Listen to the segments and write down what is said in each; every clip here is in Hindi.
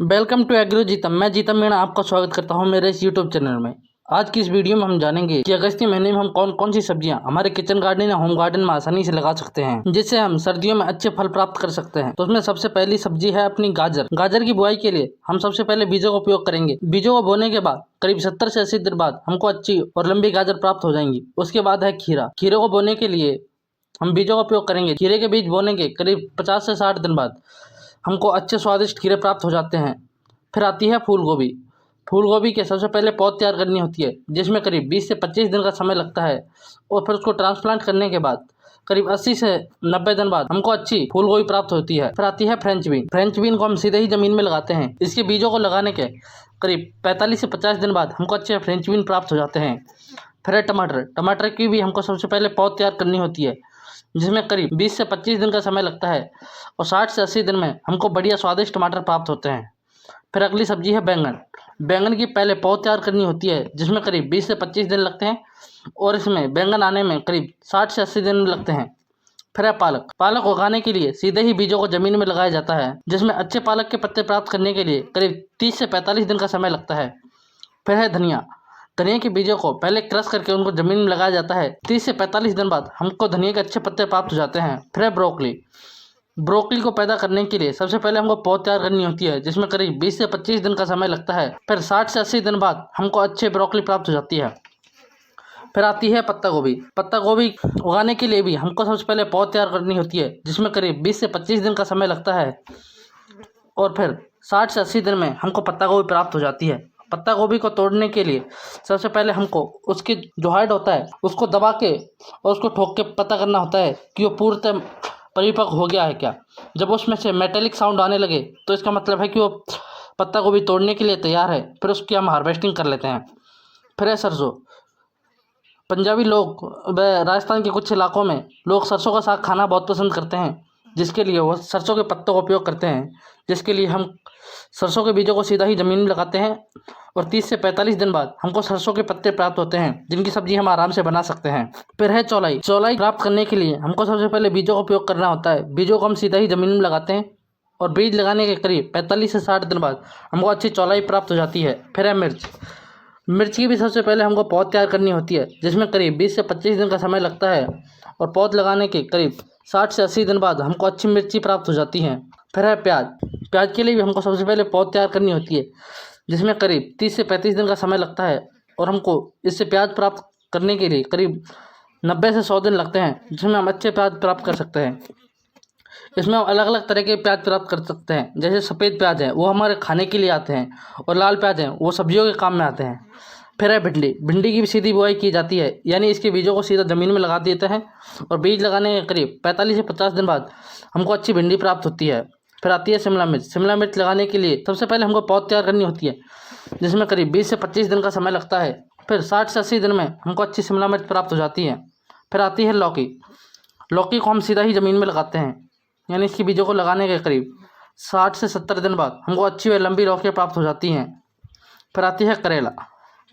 Welcome to agro जीतम। मैं जीतम मीणा आपका स्वागत करता हूं मेरे इस यूट्यूब चैनल में। आज की इस वीडियो में हम जानेंगे कि अगस्त के महीने में हम कौन कौन सी सब्जियां हमारे किचन गार्डन या होम गार्डन में आसानी से लगा सकते हैं, जिससे हम सर्दियों में अच्छे फल प्राप्त कर सकते हैं। तो उसमें सबसे पहली सब्जी है अपनी गाजर। गाजर की बुआई के लिए हम सबसे पहले बीजों का उपयोग करेंगे। बीजों को बोने के बाद करीब 70 से 80 दिन बाद हमको अच्छी और लंबी गाजर प्राप्त हो जाएंगी। उसके बाद है खीरा। खीरे को बोने के लिए हम बीजों का उपयोग करेंगे। खीरे के बीज बोने के करीब 50 से 60 दिन बाद हमको अच्छे स्वादिष्ट खीरे प्राप्त हो जाते हैं। फिर आती है फूल गोभी। फूल गोभी के सबसे पहले पौध तैयार करनी होती है, जिसमें करीब 20 से 25 दिन का समय लगता है। और फिर उसको ट्रांसप्लांट करने के बाद करीब 80 से 90 दिन बाद हमको अच्छी फूल गोभी प्राप्त होती है। फिर आती है फ्रेंच बीन। फ्रेंच बीन को हम सीधे ही जमीन में लगाते हैं। इसके बीजों को लगाने के करीब 45 से 50 दिन बाद हमको अच्छे फ्रेंच बीन प्राप्त हो जाते हैं। फिर है टमाटर। टमाटर की भी हमको सबसे पहले पौध तैयार करनी होती है, जिसमें करीब 20 से 25 दिन का समय लगता है। और 60 से 80 दिन में हमको बढ़िया स्वादिष्ट टमाटर प्राप्त होते हैं। फिर अगली सब्जी है बैंगन। बैंगन की पहले पौध तैयार करनी होती है, जिसमें करीब 20 से 25 दिन लगते हैं। और इसमें बैंगन आने में करीब 60 से 80 दिन लगते हैं। फिर है पालक। पालक उगाने के लिए सीधे ही बीजों को जमीन में लगाया जाता है, जिसमें अच्छे पालक के पत्ते प्राप्त करने के लिए करीब 30 से 45 दिन का समय लगता है। फिर है धनिया। धनिया के बीजों को पहले क्रश करके उनको जमीन में लगाया जाता है। 30 से 45 दिन बाद हमको धनिया के अच्छे पत्ते प्राप्त हो जाते हैं। फिर है ब्रोकली। ब्रोकली को पैदा करने के लिए सबसे पहले हमको पौध तैयार करनी होती है, जिसमें करीब 20 से 25 दिन का समय लगता है। फिर 60 से 80 दिन बाद हमको अच्छे ब्रोकली प्राप्त हो जाती है। फिर आती है पत्ता गोभी। पत्ता गोभी उगाने के लिए भी हमको सबसे पहले पौध तैयार करनी होती है, जिसमें करीब 20 से 25 दिन का समय लगता है। और फिर 60 से 80 दिन में हमको पत्ता गोभी प्राप्त हो जाती है। पत्ता गोभी को तोड़ने के लिए सबसे पहले हमको उसकी जो हाइड होता है उसको दबा के और उसको ठोक के पता करना होता है कि वो पूर्णतः परिपक्व हो गया है क्या। जब उसमें से मेटेलिक साउंड आने लगे तो इसका मतलब है कि वो पत्ता गोभी तोड़ने के लिए तैयार है। फिर उसकी हम हार्वेस्टिंग कर लेते हैं। फिर है सरसों। पंजाबी लोग व राजस्थान के कुछ इलाकों में लोग सरसों का साग खाना बहुत पसंद करते हैं, जिसके लिए वो सरसों के पत्तों का उपयोग करते हैं। जिसके लिए हम सरसों के बीजों को सीधा ही ज़मीन में लगाते हैं और 30 से 45 दिन बाद हमको सरसों के पत्ते प्राप्त होते हैं, जिनकी सब्जी हम आराम से बना सकते हैं। फिर है चौलाई। चौलाई प्राप्त करने के लिए हमको सबसे पहले बीजों का उपयोग करना होता है। बीजों को हम सीधा ही ज़मीन में लगाते हैं और बीज लगाने के करीब 45 से 60 दिन बाद हमको अच्छी चौलाई प्राप्त हो जाती है। फिर है मिर्च। मिर्च की भी सबसे पहले हमको पौध तैयार करनी होती है, जिसमें करीब 20 से 25 दिन का समय लगता है। और पौध लगाने के करीब 60 से 80 दिन बाद हमको अच्छी मिर्ची प्राप्त हो जाती हैं। फिर है प्याज। प्याज के लिए भी हमको सबसे पहले पौध तैयार करनी होती है, जिसमें करीब 30 से 35 दिन का समय लगता है। और हमको इससे प्याज प्राप्त करने के लिए करीब 90 से 100 दिन लगते हैं, जिसमें हम अच्छे प्याज प्राप्त कर सकते हैं। इसमें हम अलग अलग तरह के प्याज प्राप्त कर सकते हैं। जैसे सफ़ेद प्याज है वो हमारे खाने के लिए आते हैं, और लाल प्याज हैं वो सब्जियों के काम में आते हैं। फिर है भिंडी। भिंडी की भी सीधी बुआई की जाती है, यानी इसके बीजों को सीधा ज़मीन में लगा देते हैं और बीज लगाने के करीब 45 से 50 दिन बाद हमको अच्छी भिंडी प्राप्त होती है। फिर आती है शिमला मिर्च। शिमला मिर्च लगाने के लिए सबसे पहले हमको पौध तैयार करनी होती है, जिसमें करीब 20 से 25 दिन का समय लगता है। फिर 60 से 80 दिन में हमको अच्छी शिमला मिर्च प्राप्त हो जाती है। फिर आती है लौकी। लौकी को हम सीधा ही ज़मीन में लगाते हैं, यानी इसके बीजों को लगाने के करीब 60 से 70 दिन बाद हमको अच्छी व लंबी लौकी प्राप्त हो जाती हैं। फिर आती है करेला।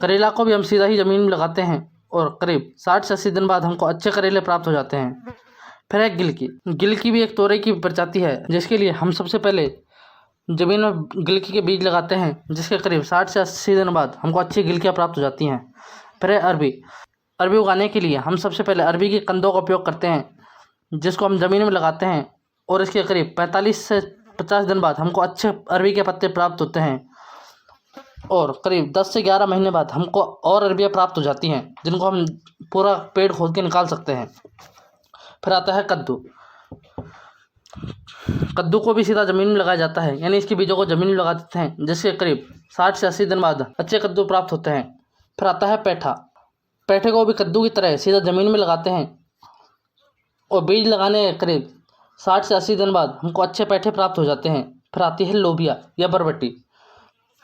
करेला को भी हम सीधा ही ज़मीन में लगाते हैं और करीब 60 से 80 दिन बाद हमको अच्छे करेले प्राप्त हो जाते हैं। फिर है गिलकी। गिलकी भी एक तोरई की प्रजाति है, जिसके लिए हम सबसे पहले ज़मीन में गिलकी के बीज लगाते हैं, जिसके करीब 60 से 80 दिन बाद हमको अच्छी गिलकियाँ प्राप्त हो जाती हैं। फिर है अरबी। अरबी उगाने के लिए हम सबसे पहले अरबी के कंदों का उपयोग करते हैं, जिसको हम ज़मीन में लगाते हैं और इसके करीब 45 से 50 दिन बाद हमको अच्छे अरबी के पत्ते प्राप्त होते हैं। और करीब 10 से 11 महीने बाद हमको और अरबियाँ प्राप्त हो जाती हैं, जिनको हम पूरा पेड़ खोद के निकाल सकते हैं। फिर आता है कद्दू। कद्दू को भी सीधा ज़मीन में लगाया जाता है, यानी इसके बीजों को ज़मीन में लगा देते हैं, जिसके करीब 60 से 80 दिन बाद अच्छे कद्दू प्राप्त होते हैं। फिर आता है पैठा। पैठे को भी कद्दू की तरह सीधा ज़मीन में लगाते हैं और बीज लगाने के करीब 60 से 80 दिन बाद हमको अच्छे पैठे प्राप्त हो जाते हैं। फिर आती है लोबिया या बरबट्टी,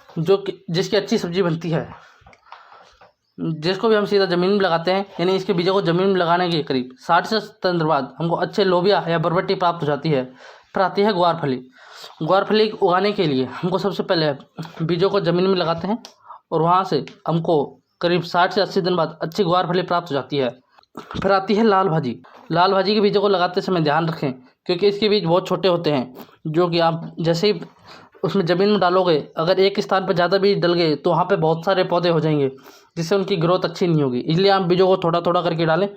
जिसकी अच्छी सब्जी बनती है, जिसको भी हम सीधा ज़मीन में लगाते हैं, यानी इसके बीजों को ज़मीन में लगाने के करीब 60 से 70 दिन बाद हमको अच्छे लोबिया या बरबट्टी प्राप्त हो जाती है। फिर आती है ग्वारफली। ग्वारफली उगाने के लिए हमको सबसे पहले बीजों को ज़मीन में लगाते हैं और वहाँ से हमको करीब 60 से 80 दिन बाद अच्छी ग्वारफली प्राप्त हो जाती है। फिर आती है लाल भाजी। लाल भाजी के बीजों को लगाते समय ध्यान रखें, क्योंकि इसके बीज बहुत छोटे होते हैं, जो कि आप जैसे ही उसमें ज़मीन में डालोगे, अगर एक स्थान पर ज़्यादा बीज डल गए तो वहाँ पे बहुत सारे पौधे हो जाएंगे, जिससे उनकी ग्रोथ अच्छी नहीं होगी। इसलिए आप बीजों को थोड़ा थोड़ा करके डालें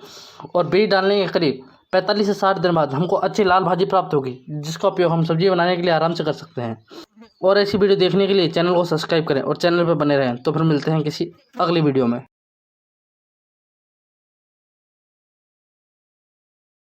और बीज डालने के करीब 45 से 60 दिन बाद हमको अच्छी लाल भाजी प्राप्त होगी, जिसका उपयोग हम सब्जी बनाने के लिए आराम से कर सकते हैं। और ऐसी वीडियो देखने के लिए चैनल को सब्सक्राइब करें और चैनल पर बने रहें। तो फिर मिलते हैं किसी अगली वीडियो में।